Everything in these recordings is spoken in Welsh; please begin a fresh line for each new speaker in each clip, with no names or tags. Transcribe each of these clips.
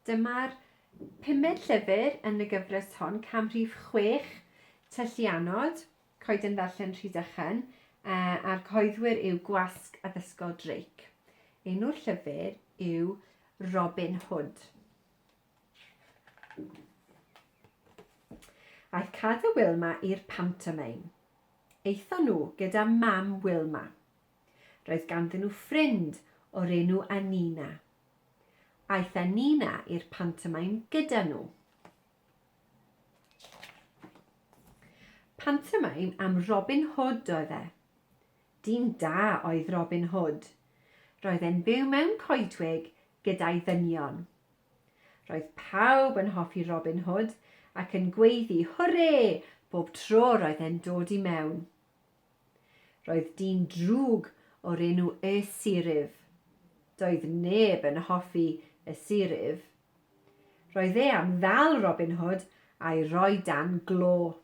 Dyma'r 5 llyfr yn y gyfres hon, canrif 6, Tylluanod, coeden ddarllen Rhyddychen, a'r cyhoeddwyr yw Gwasg Addysgol Drake. Enw'r llyfr yw Robin Hood. Aeth cadw Wilma i'r pantomime. Eithon nhw gyda mam Wilma. Roedd ganddyn nhw ffrind o'r enw Anina. Aeth Anina i'r pantomime gyda nhw. Pantomime am Robin Hood oedd e. Dyn da oedd Robin Hood. Roedd e'n byw mewn coedwig gyda'i ddynion. Roedd pawb yn hoffi Robin Hood ac yn gweiddi hwrê bob tro roedd e'n dod i mewn. Roedd dyn drwg o'r enw y Sirif. Doedd neb yn hoffi y Sirif. Roedd e am ddal Robin Hood a'i roi dan glo.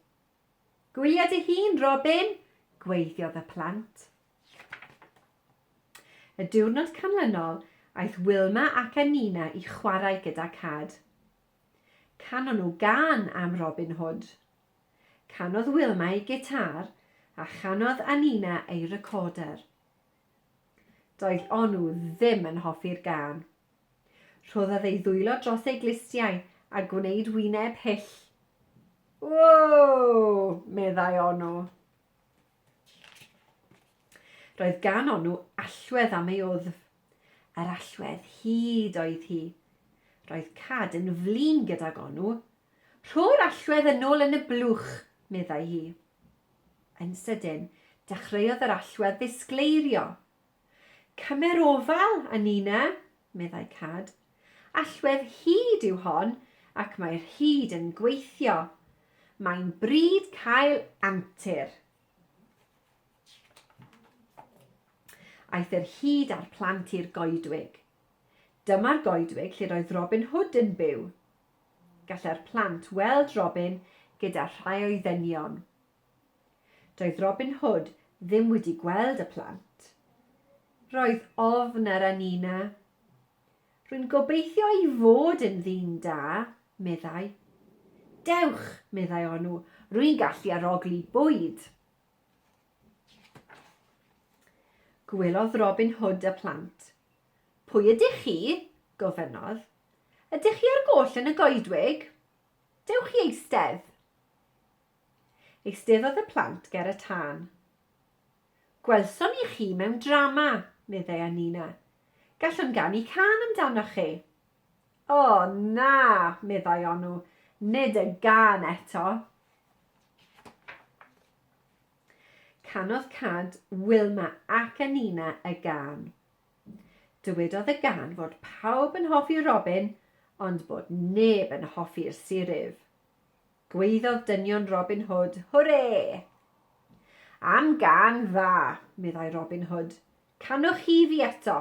Gwylia dy hun, Robin, gweithiodd y plant. Y diwrnod canlynol, aeth Wilma ac Anina i chwarae gyda Cad. Canon nhw gân am Robin Hood. Canodd Wilma ei gitar a chanodd Anina ei recorder. Doedd onw ddim yn hoffi'r gân. Rhoddodd ei ddwylo dros ei glistiau a gwneud wyneb hyll. Ww, meddai onw. Roedd gan onw allwedd am ei wddf. Yr allwedd hyd oedd hi. Roedd Cad yn flin gydag onw. Rho'r allwedd yn ôl yn y blwch, meddai hi. Yn sydyn, dechreuodd yr allwedd ddisgleirio. Cymer ofal, Anina, meddai Cad. Allwedd hyd yw hon ac mae'r hyd yn gweithio. Mae'n bryd cael antur. Aeth yr hyd a'r plant i'r goedwig. Dyma'r goedwig lle roedd Robin Hood yn byw. Gallai'r plant weld Robin gyda rhai o'i ddynion. Doedd Robin Hood ddim wedi gweld y plant. Roedd ofn yr Anina. Rwy'n gobeithio i fod yn ddyn da, meddai. Dewch, meddai onw, rwy'n gallu arogli bwyd. Gwelodd Robin Hood y plant. Pwy ydych chi? Gofynnodd. Ydych chi ar goll yn y goedwig? Dewch i eistedd. Eisteddodd y plant ger y tân. Gwelson i chi mewn drama, meddai Anina. Gallwn ganu can amdanoch chi. O na, meddai onw, nid y gan eto. Canodd Cad Wilma ac Anina y gan. Dywedodd y gan fod pawb yn hoffi Robin, ond bod neb yn hoffi'r Sirif. Gweiddodd dynion Robin Hood, hwrê! Am gan dda, meddai Robin Hood. Canwch chi fi eto.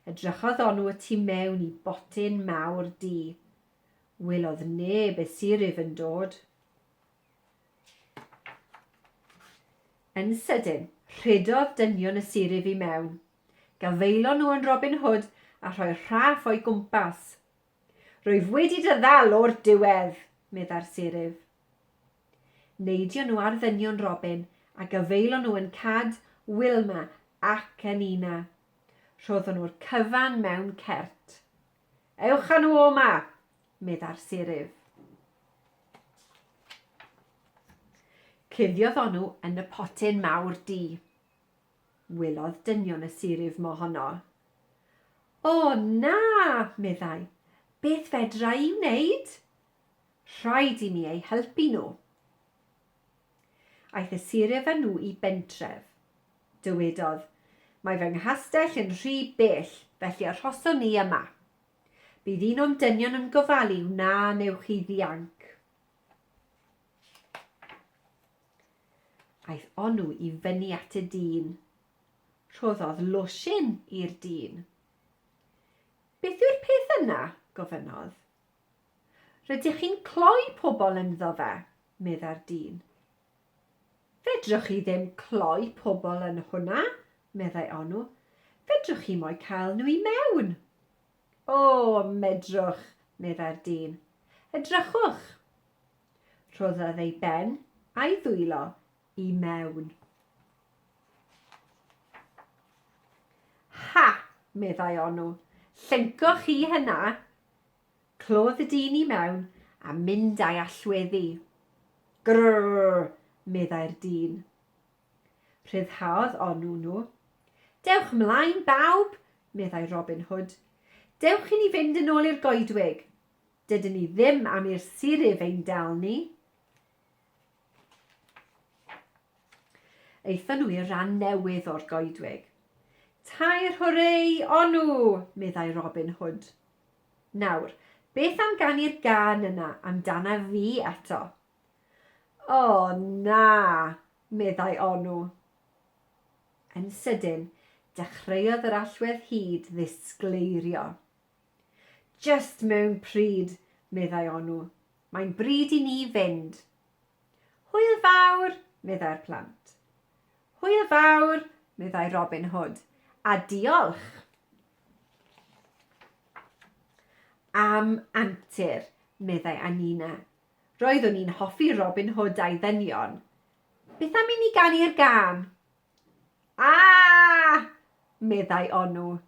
Edrychodd onw y tu mewn i botyn mawr du. Welodd neb y Sirif yn dod. Yn sydyn, rhedodd dynion y Sirif i mewn. Gafaelon nhw yn Robin Hood a rhoi rhaff o'i gwmpas. Rwyf wedi dy ddal o'r diwedd, meddai'r Sirif. Neidio nhw ar ddynion Robin a gafaelon nhw yn Cad, Wilma ac Anina. Rhoddon nhw'r cyfan mewn cert. Ewch â nhw oma, meddai'r Sirif. Cuddiodd onw yn y potyn mawr du. Welodd dynion y Sirif mohono. O na, meddai, beth fedra i wneud? Rhaid i mi ei helpu nhw. Aeth y Sirif â nhw i bentref. Dywedodd, mae fy nghastell yn rhy bell, felly arhoson ni yma. Bydd un o'n dynion yn gofalu wna newch chi ddianc. Aeth onw i fyny at y dyn. Rhoddodd losin i'r dyn. Beth yw'r peth yna? Gofynnodd. Rydych chi'n cloi pobl ynddo fe, meddai'r dyn. Fedrwch chi ddim cloi pobl yn hwnna, meddai onw. Fedrwch chi moi cael nhw i mewn. O, medrwch, meddai'r dyn. Edrychwch. Rhoddodd ei ben a'i ddwylo i mewn. Ha, meddai Onw, llyncwch chi hynna. Clodd y dyn i mewn a mynd a'i allweddi. Grrr, meddai'r dyn. Rhyddhaodd Onw nhw. Dewch mlaen bawb, meddai Robin Hood. Dewch i ni fynd yn ôl i'r goedwig. Dydyn ni ddim am i'r sirif ein dal ni. Eithon nhw i'r ran newydd o'r goedwig. Tair hwrei Onw, meddai Robin Hood. Nawr, beth am gani'r gân yna amdana fi eto? O na, meddai Onw. Yn sydyn, dechreuodd yr allwedd hyd ddisgleirio. Just mewn pryd, meddai Onw. Mae'n bryd i ni fynd. Hwyl fawr, meddai'r plant. Hwyl fawr, meddai Robin Hood. A diolch. Am antur, meddai Anina. Roeddwn i'n hoffi Robin Hood a'i ddynion. Beth am i ni gani'r gân? Ah! Meddai Onw.